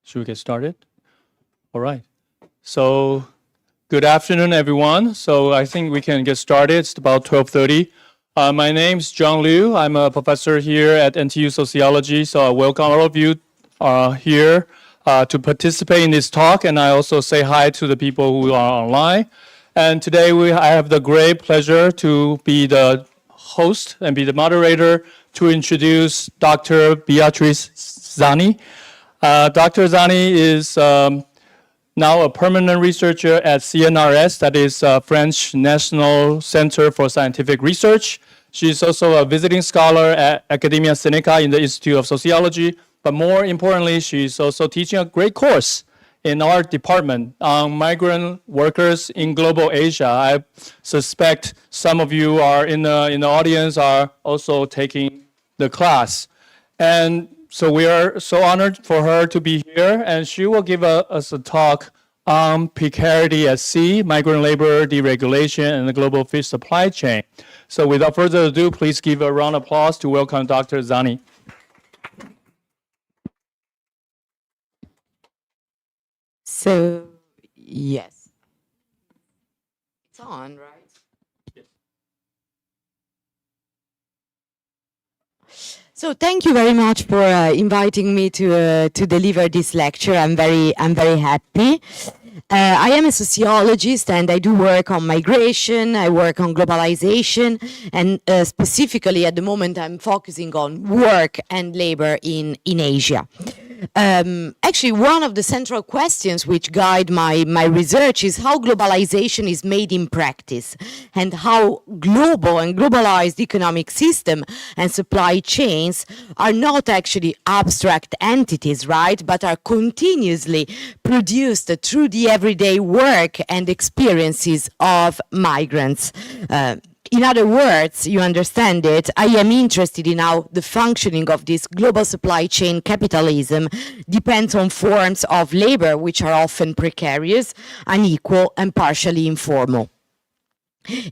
Should we get started? All right. So, good afternoon, everyone. So I think we can get started. It's about 12:30. My name's John Liu. I'm a professor here at NTU Sociology. So I welcome all of you here to participate in this talk. And I also say hi to the people who are online. And today I have the great pleasure to be the host and be the moderator to introduce Dr. Beatrice Zani. Dr. Zani is now a permanent researcher at CNRS, that is French National Center for Scientific Research. She's also a visiting scholar at Academia Sinica in the Institute of Sociology, but more importantly, she's also teaching a great course in our department on migrant workers in global Asia. I suspect some of you are in the audience are also taking the class. And so we are so honored for her to be here, and she will give us a talk on precarity at sea, migrant labor, deregulation, and the global fish supply chain. So without further ado, please give a round of applause to welcome Dr. Zani. So, yes. It's on, right? So thank you very much for inviting me to deliver this lecture. I'm very happy. I am a sociologist and I do work on migration, I work on globalization, and specifically at the moment I'm focusing on work and labor in Asia. Actually, one of the central questions which guide my research is how globalization is made in practice and how global and globalized economic system and supply chains are not actually abstract entities, right, but are continuously produced through the everyday work and experiences of migrants. In other words, you understand it, I am interested in how the functioning of this global supply chain capitalism depends on forms of labor which are often precarious, unequal, and partially informal.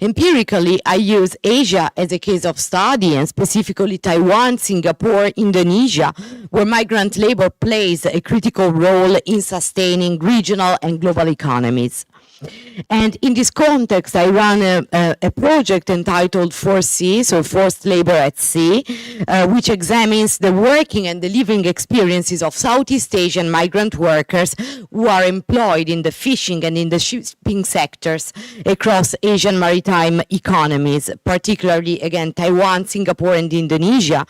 Empirically, I use Asia as a case of study, and specifically Taiwan, Singapore, Indonesia, where migrant labor plays a critical role in sustaining regional and global economies. And in this context, I run a project entitled 4C, so Forced Labor at Sea, which examines the working and the living experiences of Southeast Asian migrant workers who are employed in the fishing and in the shipping sectors across Asian maritime economies, particularly, again, Taiwan, Singapore, and Indonesia.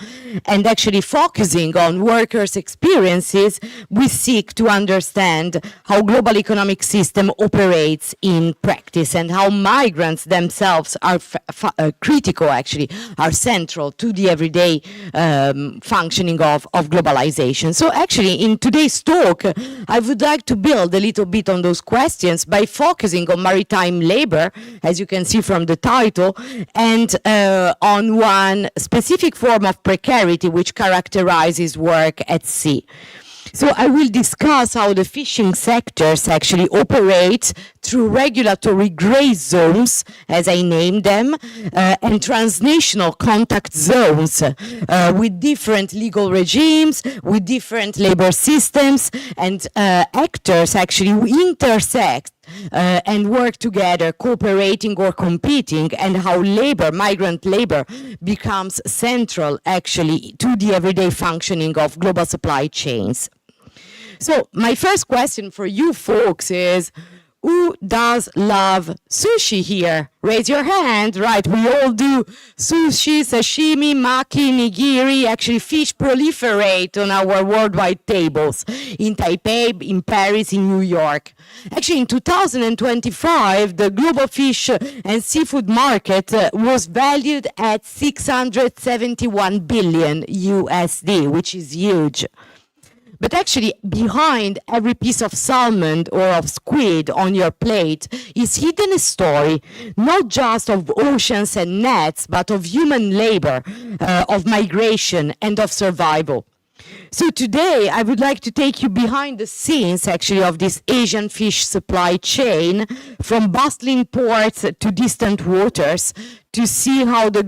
And actually focusing on workers' experiences, we seek to understand how global economic system operates in practice and how migrants themselves are critical, actually, are central to the everyday functioning of globalization. So actually, in today's talk, I would like to build a little bit on those questions by focusing on maritime labor, as you can see from the title, and on one specific form of precarity which characterizes work at sea. So I will discuss how the fishing sectors actually operate through regulatory gray zones, as I named them, and transnational contact zones with different legal regimes, with different labor systems, and actors actually who intersect and work together, cooperating or competing, and how labor, migrant labor, becomes central actually to the everyday functioning of global supply chains. So my first question for you folks is, who does love sushi here? Raise your hand. Right, we all do. Sushi, sashimi, maki, nigiri. Actually, fish proliferate on our worldwide tables in Taipei, in Paris, in New York. Actually, in 2025, the global fish and seafood market was valued at 671 billion USD, which is huge. But actually, behind every piece of salmon or of squid on your plate is hidden a story, not just of oceans and nets, but of human labor, of migration, and of survival. So today, I would like to take you behind the scenes, actually, of this Asian fish supply chain, from bustling ports to distant waters, to see how the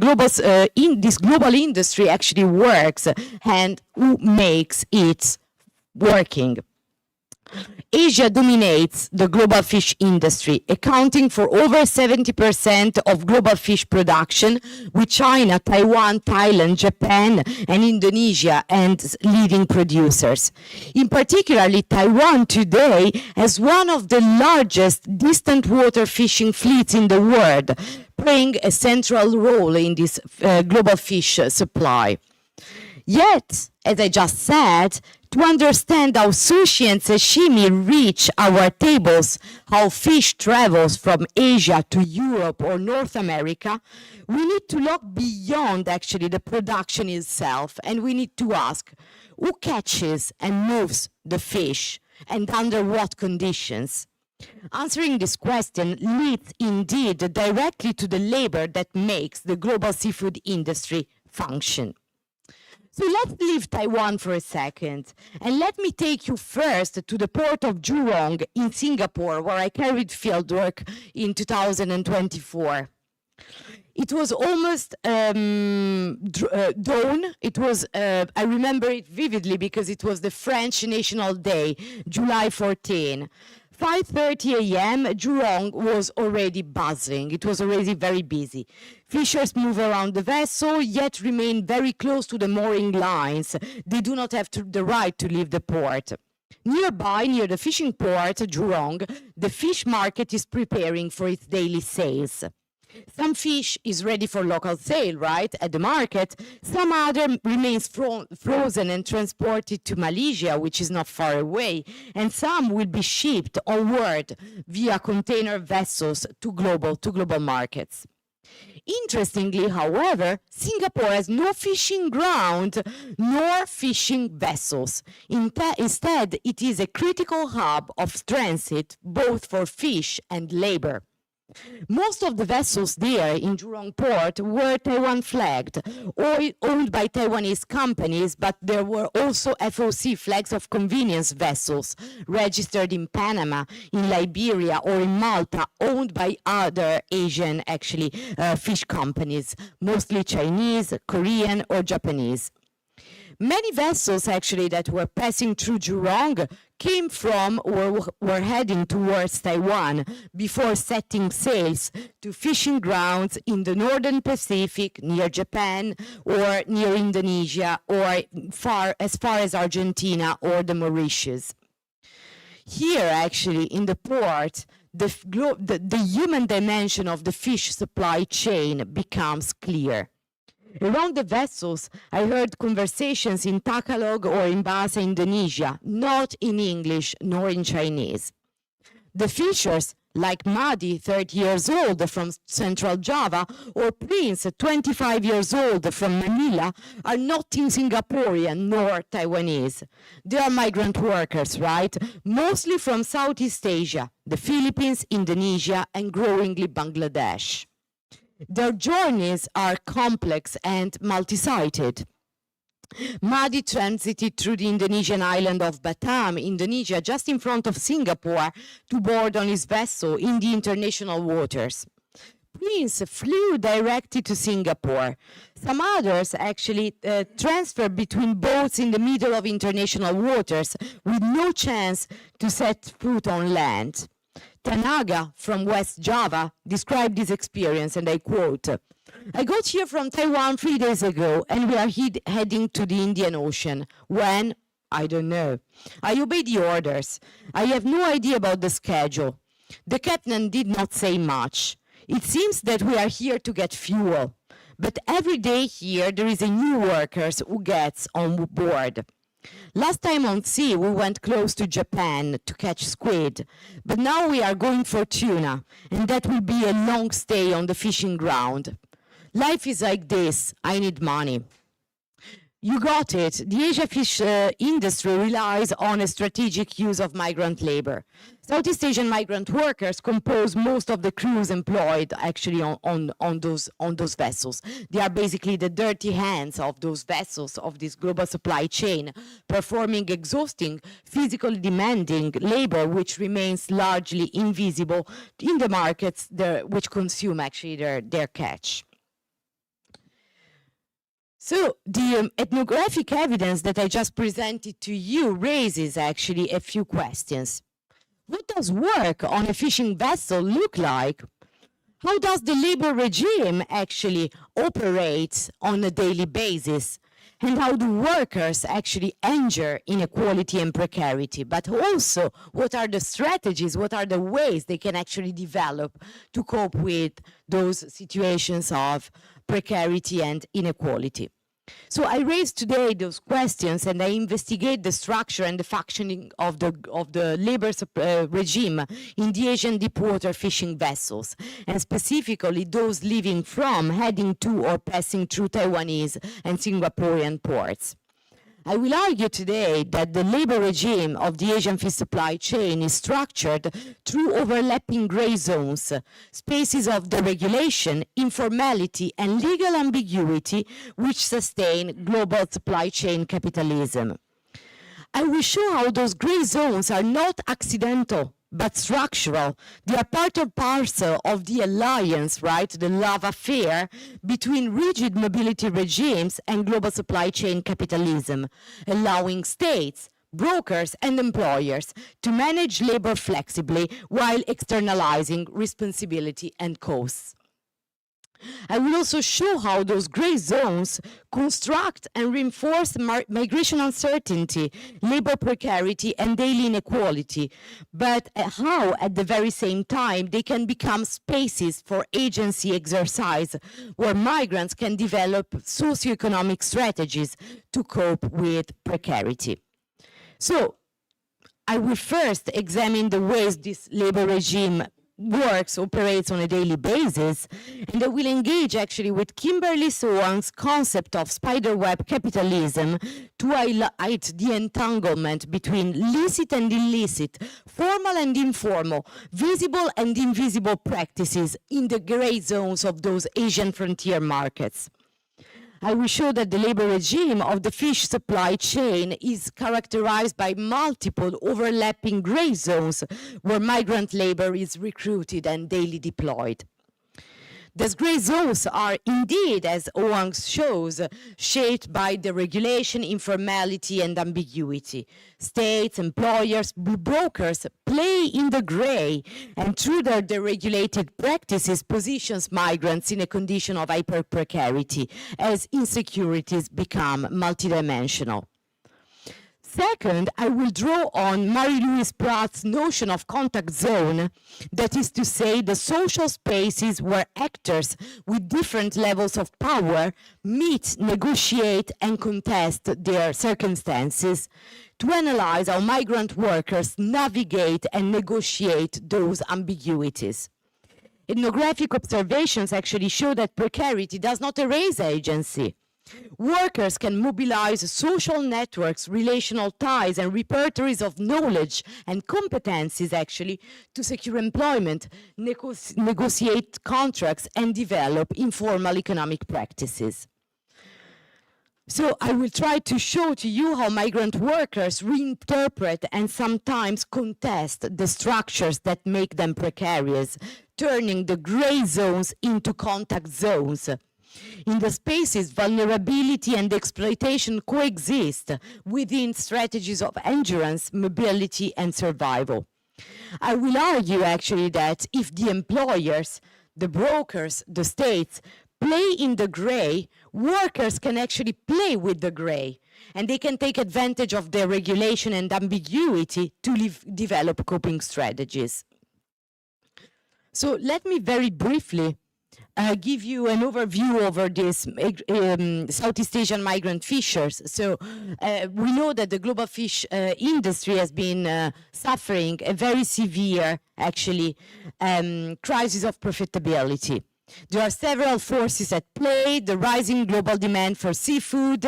this global industry actually works and who makes it working. Asia dominates the global fish industry, accounting for over 70% of global fish production, with China, Taiwan, Thailand, Japan, and Indonesia as leading producers. In particular, Taiwan today has one of the largest distant water fishing fleets in the world, playing a central role in this global fish supply. Yet, as I just said, to understand how sushi and sashimi reach our tables, how fish travels from Asia to Europe or North America, we need to look beyond actually the production itself, and we need to ask, who catches and moves the fish, and under what conditions? Answering this question leads indeed directly to the labor that makes the global seafood industry function. So let's leave Taiwan for a second, and let me take you first to the port of Jurong in Singapore, where I carried fieldwork in 2024. It was almost dawn. It was, I remember it vividly because it was the French National Day, July 14. 5:30 a.m., Jurong was already bustling. It was already very busy. Fishers move around the vessel, yet remain very close to the mooring lines. They do not have the right to leave the port. Nearby, near the fishing port, Jurong, the fish market is preparing for its daily sales. Some fish is ready for local sale, right, at the market. Some other remains frozen and transported to Malaysia, which is not far away. And some will be shipped onward via container vessels to global markets. Interestingly, however, Singapore has no fishing ground nor fishing vessels. Instead, it is a critical hub of transit, both for fish and labor. Most of the vessels there in Jurong Port were Taiwan flagged or owned by Taiwanese companies, but there were also FOC flags of convenience vessels registered in Panama, in Liberia, or in Malta, owned by other Asian fish companies, mostly Chinese, Korean, or Japanese. Many vessels actually that were passing through Jurong came from or were heading towards Taiwan before setting sails to fishing grounds in the northern Pacific, near Japan or near Indonesia, or as far as Argentina or the Mauritius. Here actually in the port, the human dimension of the fish supply chain becomes clear. Around the vessels, I heard conversations in Tagalog or in Bahasa Indonesia, not in English nor in Chinese. The fishers, like Madi, 30 years old from Central Java, or Prince, 25 years old from Manila, are not Singaporean nor Taiwanese. They are migrant workers, right? Mostly from Southeast Asia, the Philippines, Indonesia, and growingly Bangladesh. Their journeys are complex and multi-sided. Madi transited through the Indonesian island of Batam, Indonesia, just in front of Singapore, to board on his vessel in the international waters. Prince flew directly to Singapore. Some others actually transferred between boats in the middle of international waters with no chance to set foot on land. Tanaga from West Java described this experience, and I quote, "I got here from Taiwan 3 days ago, and we are heading to the Indian Ocean. When? I don't know. I obey the orders. I have no idea about the schedule. The captain did not say much. It seems that we are here to get fuel. But every day here, there is a new worker who gets on board. Last time on sea, we went close to Japan to catch squid, but now we are going for tuna, and that will be a long stay on the fishing ground. Life is like this. I need money." You got it. The Asia fish industry relies on a strategic use of migrant labor. Southeast Asian migrant workers compose most of the crews employed actually on those vessels. They are basically the dirty hands of those vessels, of this global supply chain, performing exhausting, physically demanding labor, which remains largely invisible in the markets which consume actually their catch. So the ethnographic evidence that I just presented to you raises actually a few questions. What does work on a fishing vessel look like? How does the labor regime actually operate on a daily basis? And how do workers actually endure inequality and precarity? But also, what are the strategies, what are the ways they can actually develop to cope with those situations of precarity and inequality? So I raise today those questions and I investigate the structure and the functioning of the labor regime in the Asian deepwater fishing vessels, and specifically those leaving from, heading to, or passing through Taiwanese and Singaporean ports. I will argue today that the labor regime of the Asian fish supply chain is structured through overlapping gray zones, spaces of deregulation, informality, and legal ambiguity which sustain global supply chain capitalism. I will show how those gray zones are not accidental, but structural. They are part and parcel of the alliance, right, the love affair between rigid mobility regimes and global supply chain capitalism, allowing states, brokers, and employers to manage labor flexibly while externalizing responsibility and costs. I will also show how those gray zones construct and reinforce migration uncertainty, labor precarity, and daily inequality, but how at the very same time they can become spaces for agency exercise where migrants can develop socio-economic strategies to cope with precarity. So I will first examine the ways this labor regime operates on a daily basis, and I will engage actually with Kimberly Hoang's concept of spiderweb capitalism to highlight the entanglement between licit and illicit, formal and informal, visible and invisible practices in the gray zones of those Asian frontier markets. I will show that the labor regime of the fish supply chain is characterized by multiple overlapping gray zones where migrant labor is recruited and daily deployed. These gray zones are indeed, as Hoang shows, shaped by deregulation, informality, and ambiguity. States, employers, brokers play in the gray, and through their deregulated practices positions migrants in a condition of hyper-precarity as insecurities become multidimensional. Second, I will draw on Marie-Louise Pratt's notion of contact zone, that is to say, the social spaces where actors with different levels of power meet, negotiate, and contest their circumstances, to analyze how migrant workers navigate and negotiate those ambiguities. Ethnographic observations actually show that precarity does not erase agency. Workers can mobilize social networks, relational ties, and repertories of knowledge and competencies actually to secure employment, negotiate contracts, and develop informal economic practices. So I will try to show to you how migrant workers reinterpret and sometimes contest the structures that make them precarious, turning the gray zones into contact zones. In the spaces, vulnerability and exploitation coexist within strategies of endurance, mobility, and survival. I will argue actually that if the employers, the brokers, the states play in the gray, workers can actually play with the gray, and they can take advantage of their regulation and ambiguity to develop coping strategies. So let me very briefly give you an overview over this Southeast Asian migrant fishers. So we know that the global fish industry has been suffering a very severe, actually, crisis of profitability. There are several forces at play: the rising global demand for seafood,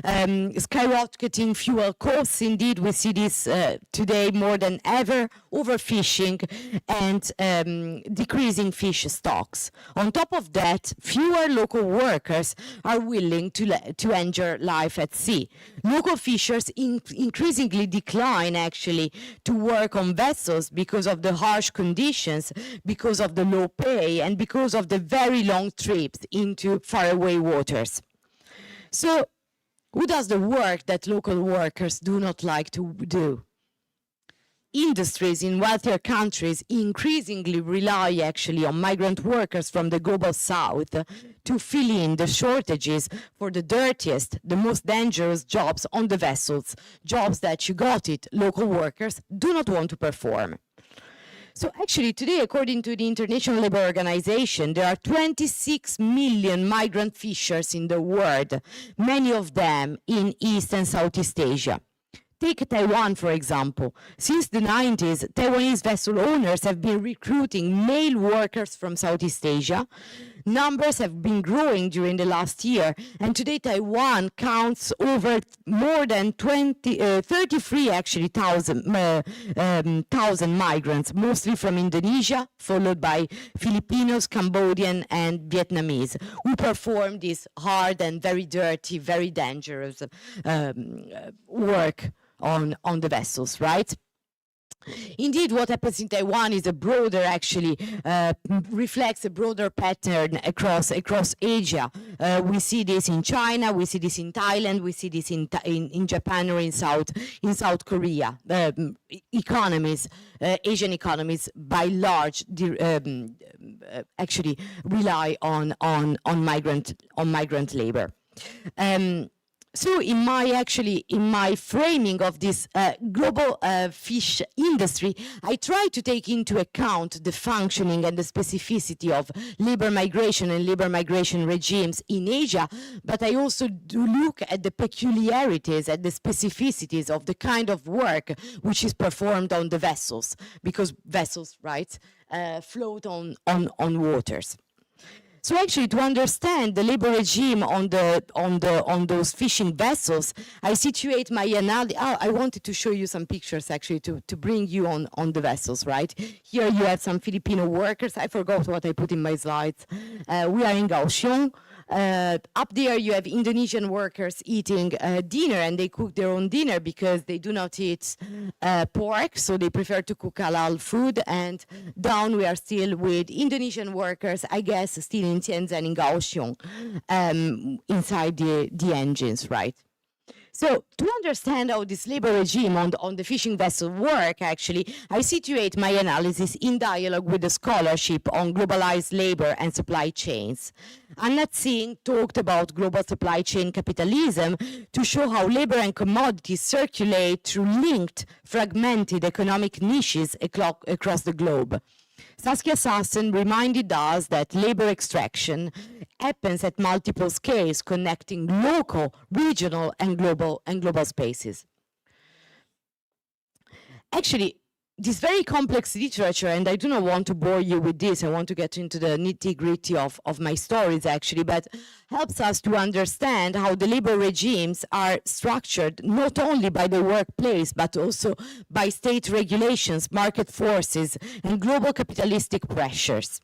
skyrocketing fuel costs. Indeed, we see this today more than ever, overfishing, and decreasing fish stocks. On top of that, fewer local workers are willing to endure life at sea. Local fishers increasingly decline, actually, to work on vessels because of the harsh conditions, because of the low pay, and because of the very long trips into faraway waters. So who does the work that local workers do not like to do? Industries in wealthier countries increasingly rely actually on migrant workers from the global south to fill in the shortages for the dirtiest, the most dangerous jobs on the vessels, jobs that, you got it, local workers do not want to perform. So actually today, according to the International Labour Organization, there are 26 million migrant fishers in the world, many of them in East and Southeast Asia. Take Taiwan, for example. Since the 90s, Taiwanese vessel owners have been recruiting male workers from Southeast Asia. Numbers have been growing during the last year, and today Taiwan counts over more than 33 actually thousand migrants, mostly from Indonesia, followed by Filipinos, Cambodian, and Vietnamese, who perform this hard and very dirty, very dangerous work on the vessels, right? Indeed, what happens in Taiwan is a broader, actually, reflects a broader pattern across Asia. We see this in China, we see this in Thailand, we see this in Japan or in South Korea. Economies, Asian economies, by large, actually rely on migrant labor. So in my framing of this global fish industry, I try to take into account the functioning and the specificity of labor migration and labor migration regimes in Asia, but I also do look at the peculiarities and the specificities of the kind of work which is performed on the vessels, because vessels, right, float on waters. So actually, to understand the labor regime on those fishing vessels, I situate my analysis. I wanted to show you some pictures actually to bring you on the vessels, right? Here you have some Filipino workers. I forgot what I put in my slides. We are in Kaohsiung. Up there you have Indonesian workers eating dinner, and they cook their own dinner because they do not eat pork, so they prefer to cook halal food. And down we are still with Indonesian workers, I guess, still in Tianzhen, in Kaohsiung, inside the engines, right? So to understand how this labor regime on the fishing vessel work, actually, I situate my analysis in dialogue with the scholarship on globalized labor and supply chains. Anna Tsing talked about global supply chain capitalism to show how labor and commodities circulate through linked, fragmented economic niches across the globe. Saskia Sassen reminded us that labor extraction happens at multiple scales, connecting local, regional, and global spaces. Actually, this very complex literature, and I do not want to bore you with this, I want to get into the nitty-gritty of my stories, actually, but helps us to understand how the labor regimes are structured not only by the workplace, but also by state regulations, market forces, and global capitalistic pressures.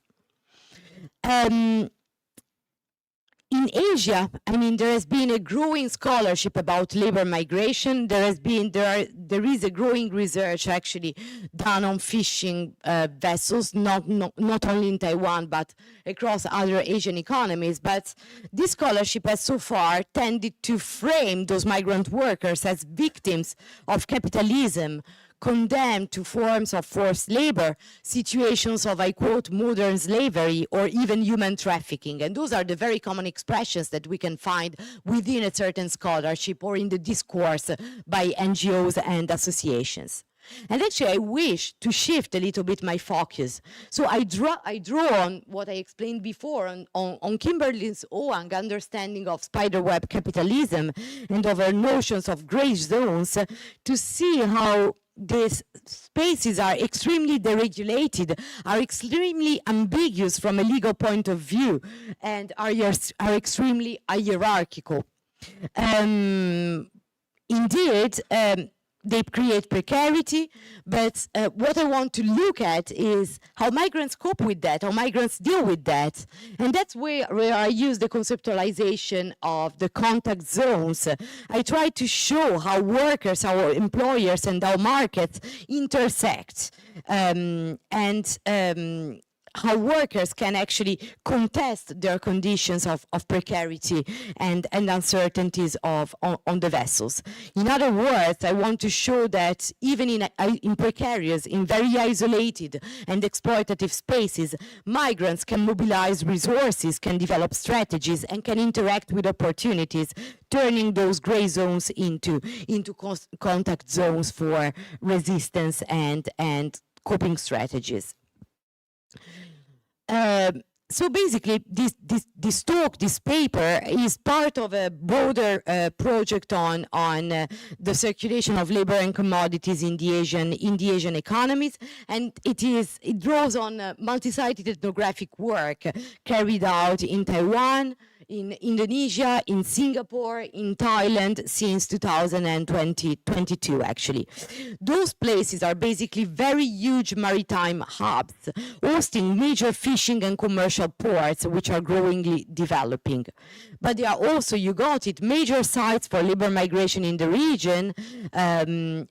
In Asia, I mean, there has been a growing scholarship about labor migration. There is a growing research actually done on fishing vessels, not only in Taiwan, but across other Asian economies. But this scholarship has so far tended to frame those migrant workers as victims of capitalism, condemned to forms of forced labor, situations of, I quote, modern slavery, or even human trafficking. And those are the very common expressions that we can find within a certain scholarship or in the discourse by NGOs and associations. And actually, I wish to shift a little bit my focus. So I draw on what I explained before on Kimberly Hoang understanding of spiderweb capitalism and of her notions of gray zones to see how these spaces are extremely deregulated, are extremely ambiguous from a legal point of view, and are extremely hierarchical. Indeed, they create precarity, but what I want to look at is how migrants cope with that, how migrants deal with that. And that's where I use the conceptualization of the contact zones. I try to show how workers, how employers, and how markets intersect. how workers can actually contest their conditions of precarity and uncertainties on the vessels. In other words, I want to show that even in precarious, in very isolated and exploitative spaces, migrants can mobilize resources, can develop strategies, and can interact with opportunities, turning those gray zones into contact zones for resistance and coping strategies. So basically, this talk, this paper, is part of a broader project on the circulation of labor and commodities in the Asian economies, and it draws on multi-site ethnographic work carried out in Taiwan, in Indonesia, in Singapore, in Thailand since 2022 actually. Those places are basically very huge maritime hubs, hosting major fishing and commercial ports which are growingly developing. But they are also, you got it, major sites for labor migration in the region, and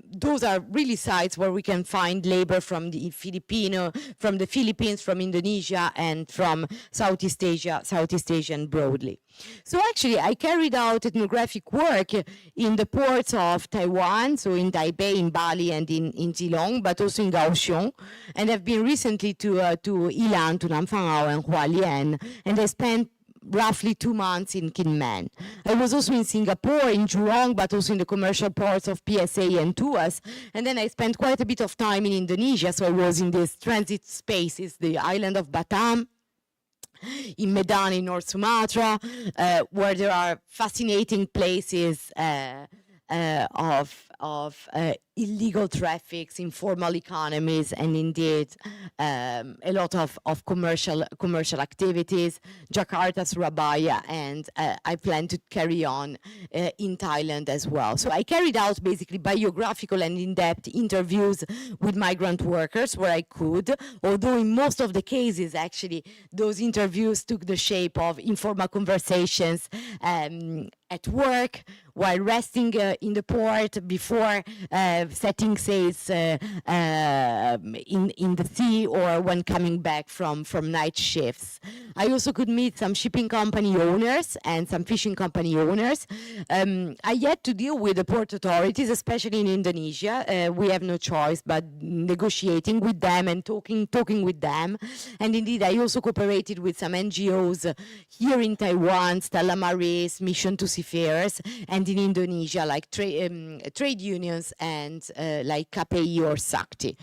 those are really sites where we can find labor from the Philippines, from Indonesia, and from Southeast Asian broadly. So actually, I carried out ethnographic work in the ports of Taiwan, so in Taipei, in Bali, and in Geelong, but also in Kaohsiung. And I've been recently to Ilan, to Namfangao, and Hualien, and I spent roughly 2 months in Kinmen. I was also in Singapore, in Jurong, but also in the commercial ports of PSA and Tuas. And then I spent quite a bit of time in Indonesia, so I was in these transit spaces, the island of Batam, in Medan, in North Sumatra, where there are fascinating places of illegal traffics, informal economies, and indeed a lot of commercial activities, Jakarta, Surabaya, and I plan to carry on in Thailand as well. So I carried out basically biographical and in-depth interviews with migrant workers where I could, although in most of the cases actually those interviews took the shape of informal conversations at work, while resting in the port, before setting sails in the sea, or when coming back from night shifts. I also could meet some shipping company owners and some fishing company owners. I had to deal with the port authorities, especially in Indonesia. We have no choice but negotiating with them and talking with them. And indeed, I also cooperated with some NGOs here in Taiwan, Stella Maris, Mission to Seafarers, and in Indonesia, like trade unions and like KPI or Sakti.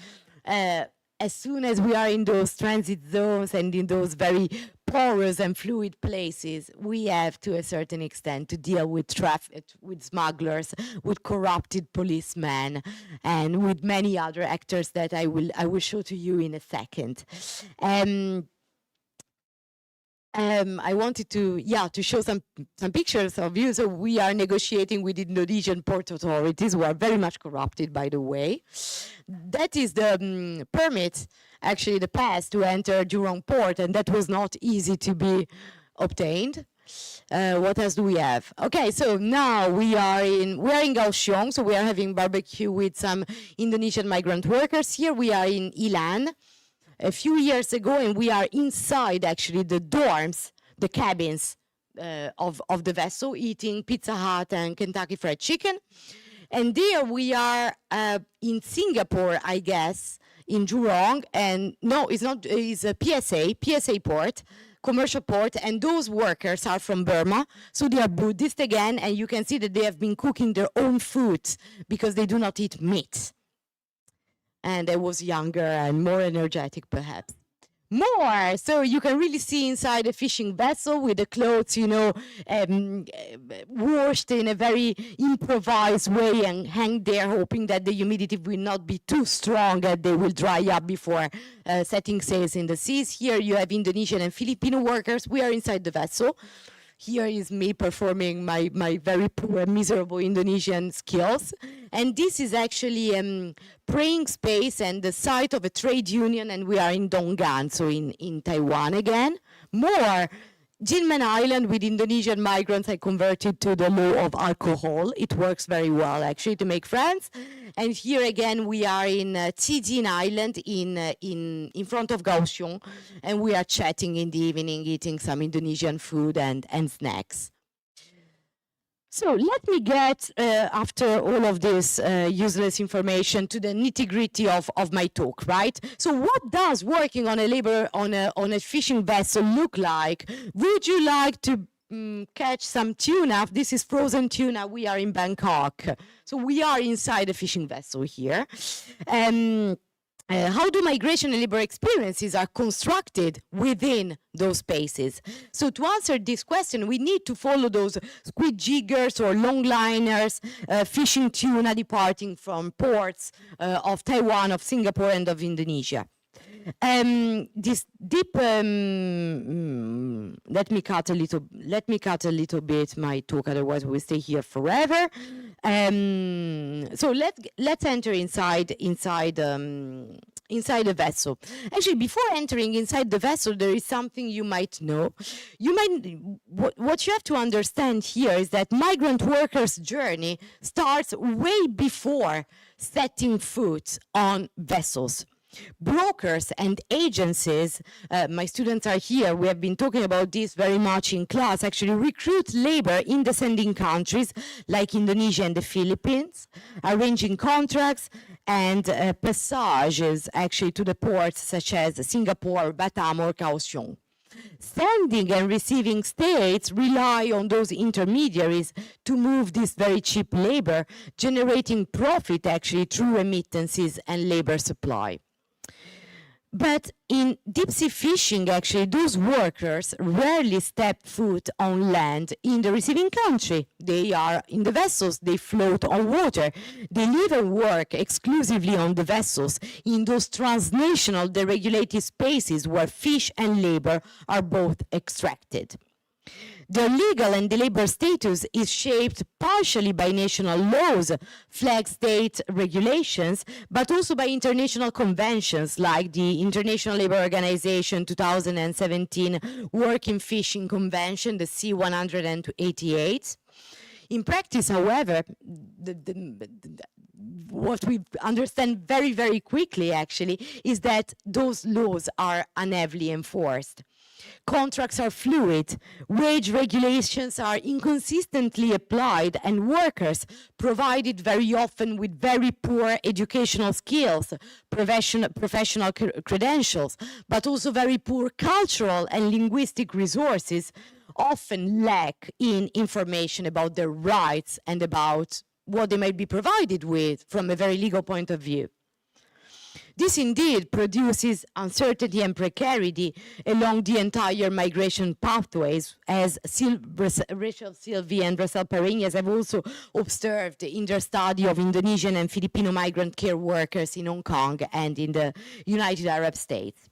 As soon as we are in those transit zones and in those very porous and fluid places, we have to a certain extent to deal with traffic, with smugglers, with corrupted policemen, and with many other actors that I will show to you in a second. I wanted to show some pictures of you. So we are negotiating with Indonesian port authorities, who are very much corrupted, by the way. That is the permit, actually the pass to enter Jurong port, and that was not easy to be obtained. What else do we have? Okay, so now we are in Kaohsiung, so we are having barbecue with some Indonesian migrant workers. Here we are in Ilan a few years ago, and we are inside actually the dorms, the cabins of the vessel, eating Pizza Hut and Kentucky Fried Chicken. And there we are in Singapore, I guess, in Jurong, and no, it's not, it's a PSA port, commercial port, and those workers are from Burma, so they are Buddhist again, and you can see that they have been cooking their own food because they do not eat meat. And I was younger and more energetic, perhaps. More, so you can really see inside a fishing vessel with the clothes, you know, washed in a very improvised way and hang there, hoping that the humidity will not be too strong and they will dry up before setting sails in the seas. Here you have Indonesian and Filipino workers. We are inside the vessel. Here is me performing my very poor, miserable Indonesian skills. And this is actually a praying space and the site of a trade union, and we are in Donggan, so in Taiwan again. More, Gilman Island with Indonesian migrants I converted to the law of alcohol. It works very well actually to make friends. And here again we are in Tijin Island in front of Kaohsiung, and we are chatting in the evening, eating some Indonesian food and snacks. So let me get, after all of this useless information, to the nitty-gritty of my talk, right? So what does working on a fishing vessel look like? Would you like to catch some tuna? This is frozen tuna. We are in Bangkok. So we are inside a fishing vessel here. How do migration and labor experiences are constructed within those spaces? So to answer this question, we need to follow those squid jiggers or longliners fishing tuna departing from ports of Taiwan, of Singapore, and of Indonesia. This deep. Let me cut a little bit my talk, otherwise we will stay here forever. So let's enter inside a vessel. Actually, before entering inside the vessel, there is something you might know. What you have to understand here is that migrant workers' journey starts way before setting foot on vessels. Brokers and agencies, my students are here, we have been talking about this very much in class, actually recruit labor in descending countries like Indonesia and the Philippines, arranging contracts and passages actually to the ports such as Singapore, Batam or Kaohsiung. Sending and receiving states rely on those intermediaries to move this very cheap labor, generating profit actually through remittances and labor supply. But in deep sea fishing, actually, those workers rarely step foot on land in the receiving country. They are in the vessels, they float on water. They live and work exclusively on the vessels in those transnational deregulated spaces where fish and labor are both extracted. Their legal and the labor status is shaped partially by national laws, flag state regulations, but also by international conventions like the International Labour Organization 2017 Working Fishing Convention, the C-188. In practice, however, what we understand very, very quickly, actually, is that those laws are unheavily enforced. Contracts are fluid, wage regulations are inconsistently applied, and workers provided very often with very poor educational skills, professional credentials, but also very poor cultural and linguistic resources, often lack in information about their rights and about what they might be provided with from a very legal point of view. This indeed produces uncertainty and precarity along the entire migration pathways, as Rachel Silvi and Rachel Pereñas have also observed in their study of Indonesian and Filipino migrant care workers in Hong Kong and in the United Arab States.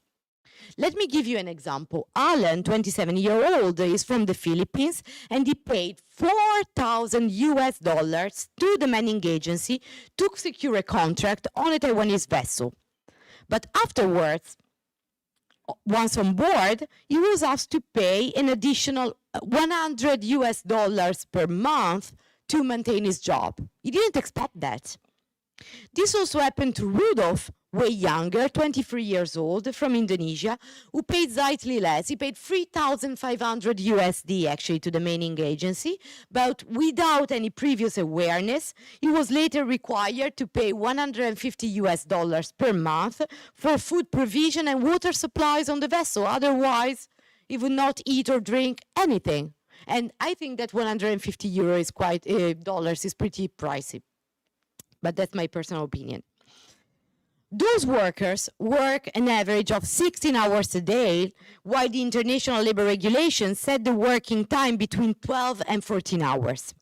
Let me give you an example. Alan, 27-year-old, is from the Philippines, and he paid $4,000 to the manning agency to secure a contract on a Taiwanese vessel. But afterwards, once on board, he was asked to pay an additional $100 per month to maintain his job. He didn't expect that. This also happened to Rudolf, way younger, 23 years old, from Indonesia, who paid slightly less. He paid $3,500 actually to the manning agency, but without any previous awareness, he was later required to pay $150 per month for food provision and water supplies on the vessel. Otherwise, he would not eat or drink anything. And I think that 150 euro is quite, dollars is pretty pricey. But that's my personal opinion. Those workers work an average of 16 hours a day, while the International Labour Regulations set the working time between 12 and 14 hours.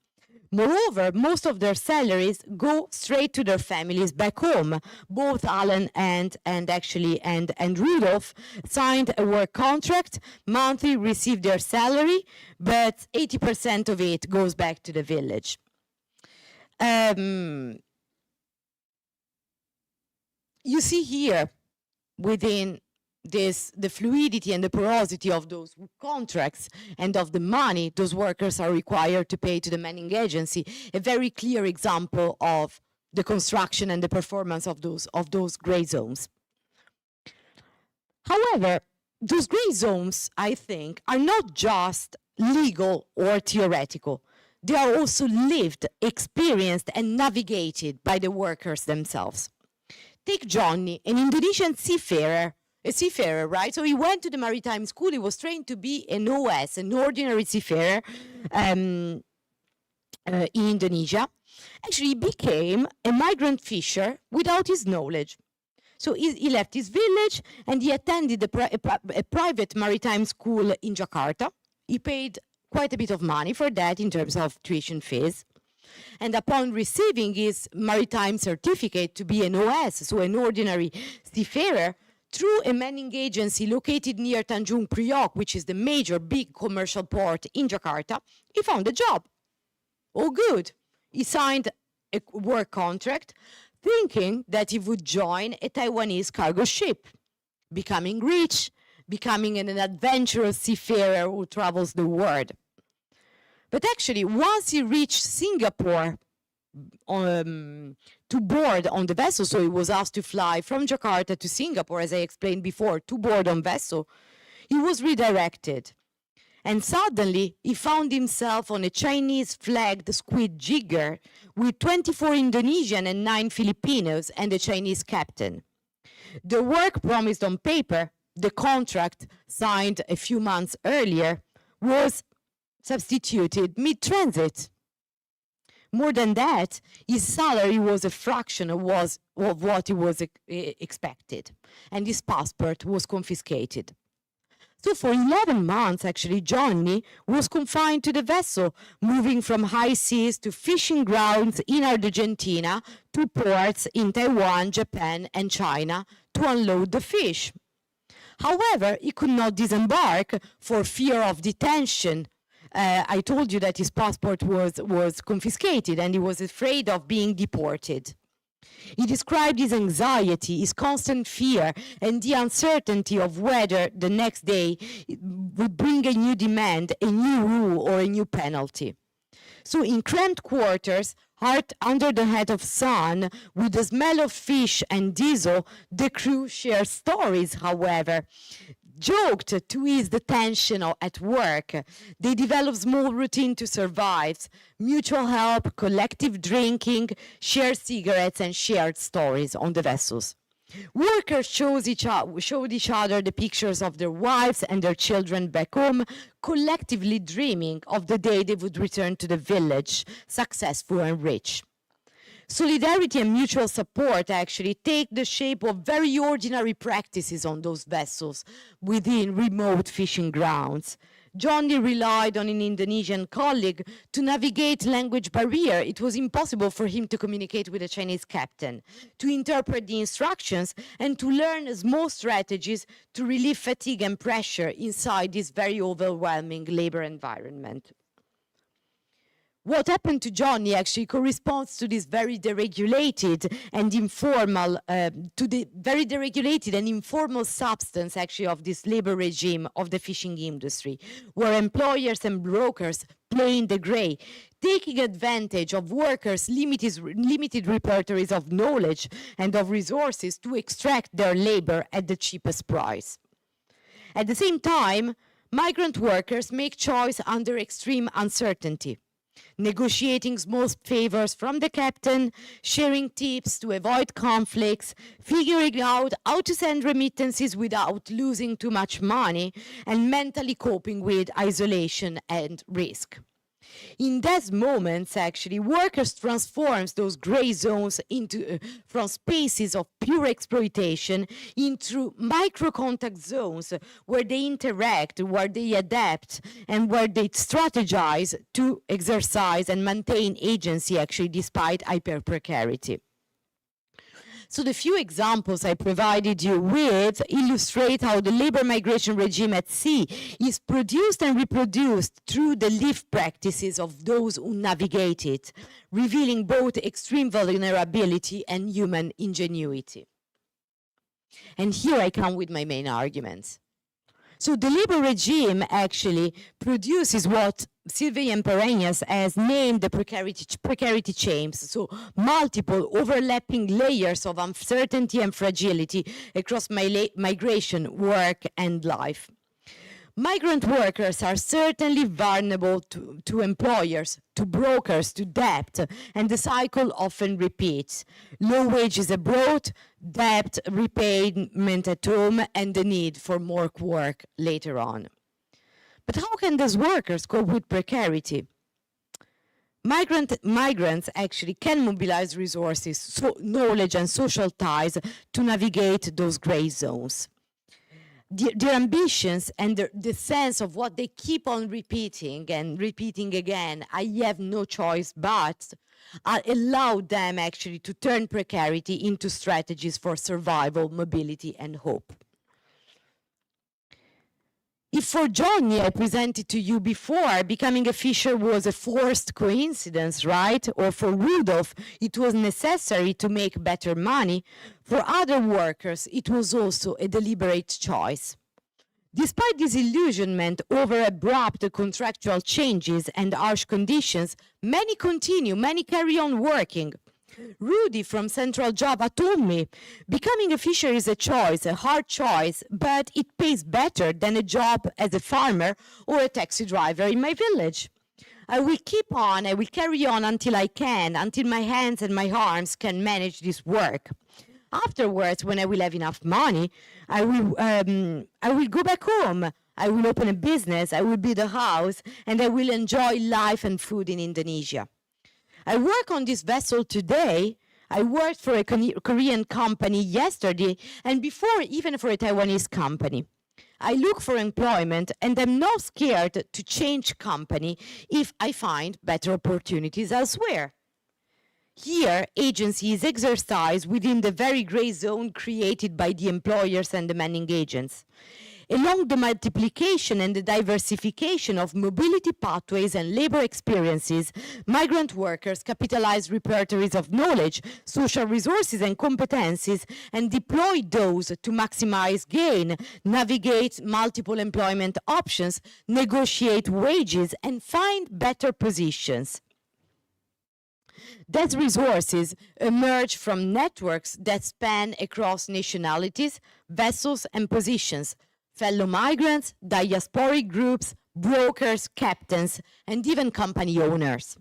Moreover, most of their salaries go straight to their families back home. Both Alan and Rudolf signed a work contract, monthly received their salary, but 80% of it goes back to the village. You see here, within the fluidity and the porosity of those contracts and of the money those workers are required to pay to the manning agency, a very clear example of the construction and the performance of those gray zones. However, those gray zones, I think, are not just legal or theoretical. They are also lived, experienced, and navigated by the workers themselves. Take Johnny, an Indonesian seafarer, right? So he went to the maritime school. He was trained to be an OS, an ordinary seafarer in Indonesia. Actually, he became a migrant fisher without his knowledge. So he left his village and he attended a private maritime school in Jakarta. He paid quite a bit of money for that in terms of tuition fees. And upon receiving his maritime certificate to be an OS, so an ordinary seafarer, through a manning agency located near Tanjung Priok, which is the major big commercial port in Jakarta, he found a job. Oh, good. He signed a work contract, thinking that he would join a Taiwanese cargo ship, becoming rich, becoming an adventurous seafarer who travels the world. But actually, once he reached Singapore to board on the vessel, so he was asked to fly from Jakarta to Singapore, as I explained before, to board on vessel, he was redirected. And suddenly, he found himself on a Chinese-flagged squid jigger with 24 Indonesian and 9 Filipinos and a Chinese captain. The work promised on paper, the contract signed a few months earlier, was substituted mid-transit. More than that, his salary was a fraction of what he was expected, and his passport was confiscated. So for 11 months, actually, Johnny was confined to the vessel, moving from high seas to fishing grounds in Argentina to ports in Taiwan, Japan, and China to unload the fish. However, he could not disembark for fear of detention. I told you that his passport was confiscated and he was afraid of being deported. He described his anxiety, his constant fear, and the uncertainty of whether the next day would bring a new demand, a new rule, or a new penalty. So in cramped quarters, under the head of sun, with the smell of fish and diesel, the crew shared stories, however, joked to ease the tension at work. They developed small routine to survive, mutual help, collective drinking, shared cigarettes, and shared stories on the vessels. Workers showed each other the pictures of their wives and their children back home, collectively dreaming of the day they would return to the village, successful and rich. Solidarity and mutual support actually take the shape of very ordinary practices on those vessels within remote fishing grounds. Johnny relied on an Indonesian colleague to navigate language barrier. It was impossible for him to communicate with a Chinese captain, to interpret the instructions, and to learn small strategies to relieve fatigue and pressure inside this very overwhelming labor environment. What happened to Johnny actually corresponds to this very deregulated and informal, substance actually of this labor regime of the fishing industry, where employers and brokers play in the gray, taking advantage of workers' limited repertories of knowledge and of resources to extract their labor at the cheapest price. At the same time, migrant workers make choice under extreme uncertainty, negotiating small favors from the captain, sharing tips to avoid conflicts, figuring out how to send remittances without losing too much money, and mentally coping with isolation and risk. In those moments, actually, workers transform those gray zones from spaces of pure exploitation into micro-contact zones where they interact, where they adapt, and where they strategize to exercise and maintain agency, actually, despite hyper-precarity. So the few examples I provided you with illustrate how the labor migration regime at sea is produced and reproduced through the lived practices of those who navigate it, revealing both extreme vulnerability and human ingenuity. And here I come with my main arguments. So the labor regime actually produces what Sylvain Perennias has named the precarity chains, so multiple overlapping layers of uncertainty and fragility across migration, work, and life. Migrant workers are certainly vulnerable to employers, to brokers, to debt, and the cycle often repeats. Low wages abroad, debt repayment at home, and the need for more work later on. But how can those workers cope with precarity? Migrants actually can mobilize resources, so knowledge and social ties to navigate those gray zones. Their ambitions and the sense of what they keep on repeating and repeating again, I have no choice but, allow them actually to turn precarity into strategies for survival, mobility, and hope. If for Johnny, I presented to you before, becoming a fisher was a forced coincidence, right? Or for Rudolph, it was necessary to make better money. For other workers, it was also a deliberate choice. Despite disillusionment over abrupt contractual changes and harsh conditions, many continue, many carry on working. Rudy from Central Java told me, becoming a fisher is a choice, a hard choice, but it pays better than a job as a farmer or a taxi driver in my village. I will keep on, I will carry on until I can, until my hands and my arms can manage this work. Afterwards, when I will have enough money, I will go back home. I will open a business, I will build a house, and I will enjoy life and food in Indonesia. I work on this vessel today. I worked for a Korean company yesterday, and before even for a Taiwanese company. I look for employment, and I'm not scared to change company if I find better opportunities elsewhere. Here, agency is exercised within the very gray zone created by the employers and demanding agents. Along the multiplication and the diversification of mobility pathways and labor experiences, migrant workers capitalize repertories of knowledge, social resources and competencies, and deploy those to maximize gain, navigate multiple employment options, negotiate wages, and find better positions. These resources emerge from networks that span across nationalities, vessels, and positions, fellow migrants, diasporic groups, brokers, captains, and even company owners.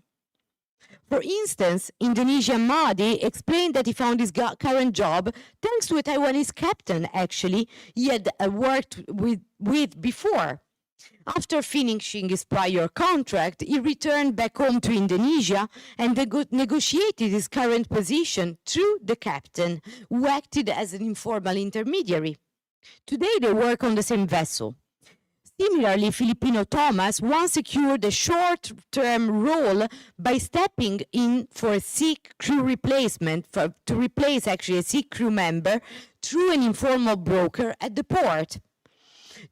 For instance, Indonesian Mahdi explained that he found his current job thanks to a Taiwanese captain, actually, he had worked with before. After finishing his prior contract, he returned back home to Indonesia and negotiated his current position through the captain, who acted as an informal intermediary. Today, they work on the same vessel. Similarly, Filipino Thomas once secured a short-term role by stepping in for a sick crew replacement, to replace actually a sick crew member through an informal broker at the port.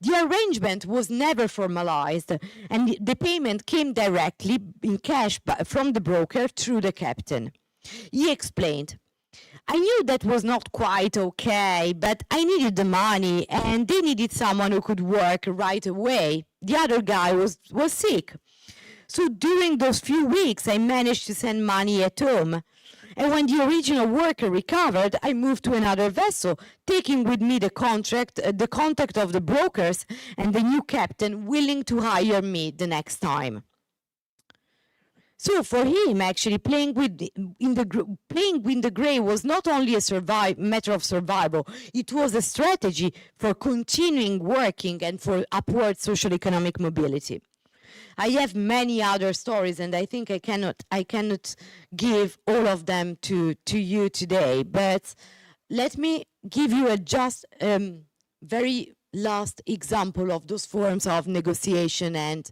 The arrangement was never formalized, and the payment came directly in cash from the broker through the captain. He explained, I knew that was not quite okay, but I needed the money and they needed someone who could work right away. The other guy was sick. So during those few weeks, I managed to send money at home. And when the original worker recovered, I moved to another vessel, taking with me the contact of the brokers and the new captain willing to hire me the next time. So for him, actually, playing with the gray was not only a matter of survival, it was a strategy for continuing working and for upward social economic mobility. I have many other stories, and I think I cannot give all of them to you today, but let me give you a very last example of those forms of negotiation and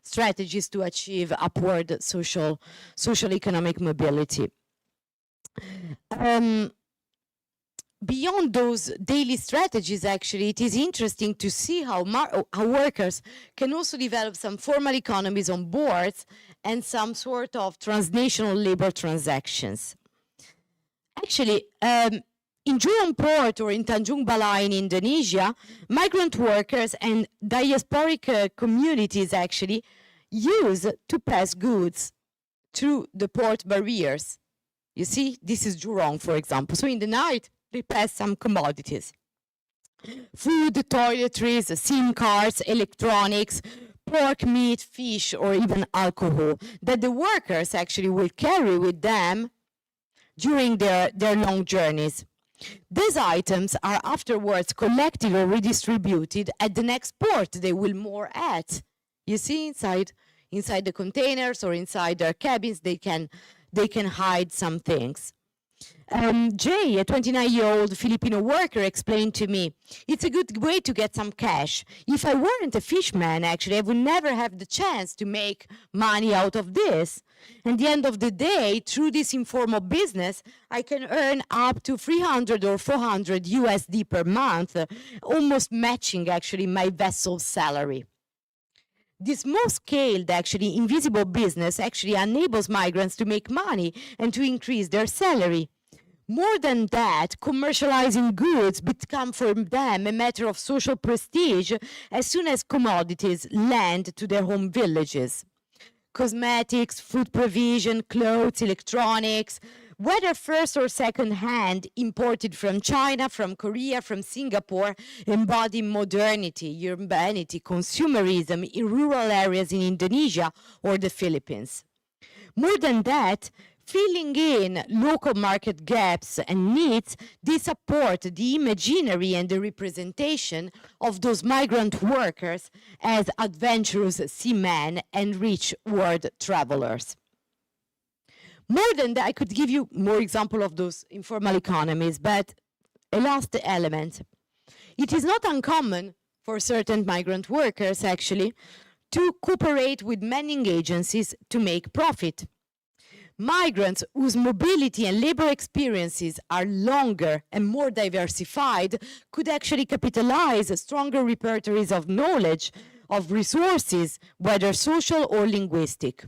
strategies to achieve upward social economic mobility. Beyond those daily strategies, actually, it is interesting to see how workers can also develop some formal economies on boards and some sort of transnational labor transactions. Actually, In Jurong Port or in Tanjung Balai in Indonesia, migrant workers and diasporic communities actually use to pass goods through the port barriers. You see, this is Jurong, for example. So in the night, they pass some commodities. Food, toiletries, SIM cards, electronics, pork, meat, fish, or even alcohol that the workers actually will carry with them during their long journeys. These items are afterwards collected or redistributed at the next port they will moor at. You see, inside the containers or inside their cabins, they can hide some things. Jay, a 29-year-old Filipino worker, explained to me, it's a good way to get some cash. If I weren't a fisherman, actually, I would never have the chance to make money out of this. At the end of the day, through this informal business, I can earn up to 300 or 400 USD per month, almost matching, actually, my vessel's salary. This small-scaled, actually, invisible business actually enables migrants to make money and to increase their salary. More than that, commercializing goods become for them a matter of social prestige as soon as commodities land to their home villages. Cosmetics, food provision, clothes, electronics, whether first or second hand, imported from China, from Korea, from Singapore, embody modernity, urbanity, consumerism in rural areas in Indonesia or the Philippines. More than that, filling in local market gaps and needs, they support the imaginary and the representation of those migrant workers as adventurous seamen and rich world travelers. More than that, I could give you more examples of those informal economies, but a last element. It is not uncommon for certain migrant workers, actually, to cooperate with manning agencies to make profit. Migrants whose mobility and labor experiences are longer and more diversified could actually capitalize stronger repertories of knowledge, of resources, whether social or linguistic.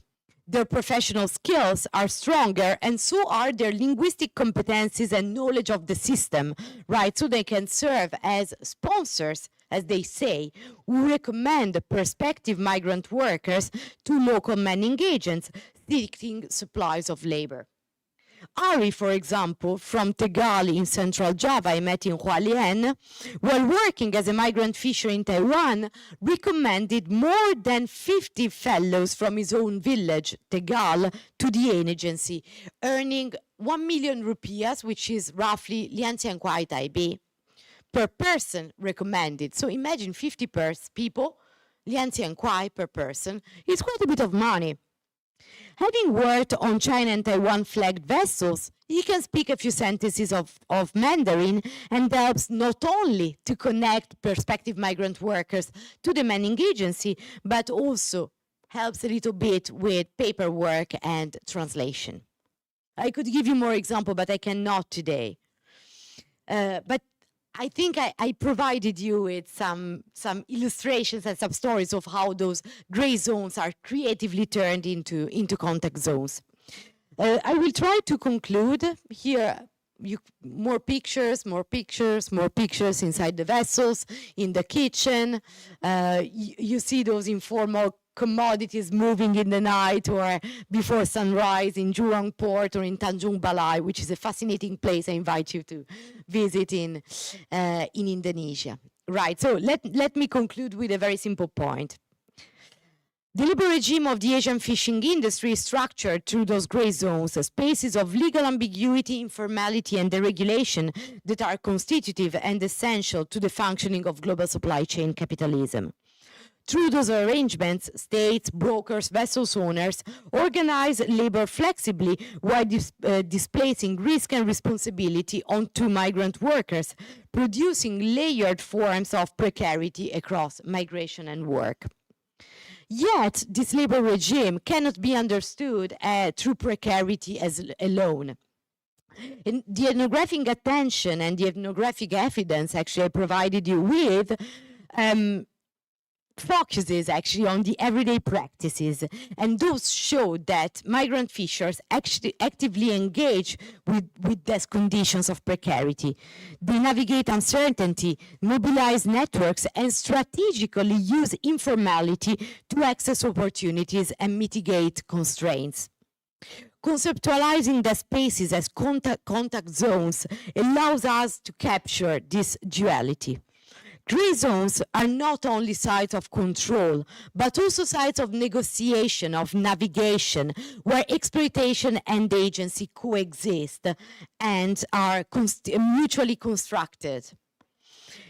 Their professional skills are stronger, and so are their linguistic competencies and knowledge of the system, right? So they can serve as sponsors, as they say, who recommend prospective migrant workers to local manning agents seeking supplies of labor. Ari, for example, from Tegal in central Java, I met in Hualien, while working as a migrant fisher in Taiwan, recommended more than 50 fellows from his own village, Tegal, to the aid agency, earning 1 million rupias, which is roughly 2,000 kwai Taipei, per person recommended. So imagine 50 people, 2,000 kwai per person. It's quite a bit of money. Having worked on China and Taiwan flagged vessels, he can speak a few sentences of Mandarin and helps not only to connect prospective migrant workers to the manning agency, but also helps a little bit with paperwork and translation. I could give you more examples, but I cannot today. But I think I provided you with some illustrations and some stories of how those gray zones are creatively turned into contact zones. I will try to conclude here. More pictures inside the vessels, in the kitchen. You see those informal commodities moving in the night or before sunrise in Jurong Port or in Tanjung Balai, which is a fascinating place I invite you to visit in Indonesia. Right, so let me conclude with a very simple point. The labor regime of the Asian fishing industry is structured through those gray zones, spaces of legal ambiguity, informality, and deregulation that are constitutive and essential to the functioning of global supply chain capitalism. Through those arrangements, states, brokers, vessels owners organize labor flexibly while displacing risk and responsibility onto migrant workers, producing layered forms of precarity across migration and work. Yet, this labor regime cannot be understood through precarity as alone. In the ethnographic attention and the ethnographic evidence actually I provided you with focuses actually on the everyday practices, and those show that migrant fishers actually actively engage with these conditions of precarity. They navigate uncertainty, mobilize networks, and strategically use informality to access opportunities and mitigate constraints. Conceptualizing the spaces as contact zones allows us to capture this duality. Gray zones are not only sites of control, but also sites of negotiation, of navigation, where exploitation and agency coexist and are mutually constructed.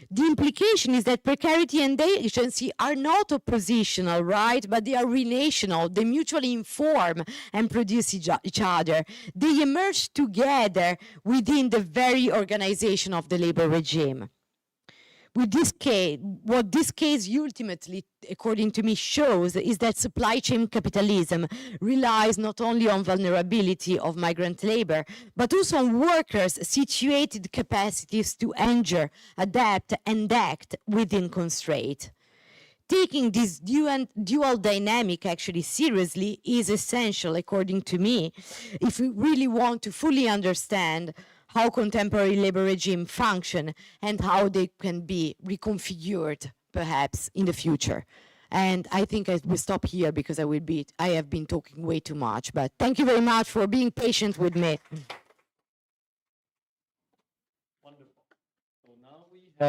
The implication is that precarity and agency are not oppositional, right? But they are relational. They mutually inform and produce each other. They emerge together within the very organization of the labor regime. With this case, what this case ultimately, according to me, shows is that supply chain capitalism relies not only on vulnerability of migrant labor, but also on workers' situated capacities to endure, adapt, and act within constraint. Taking this dual dynamic actually seriously is essential, according to me, if we really want to fully understand how contemporary labor regimes function and how they can be reconfigured, perhaps, in the future. And I think I will stop here because I have been talking way too much. But thank you very much for being patient with me.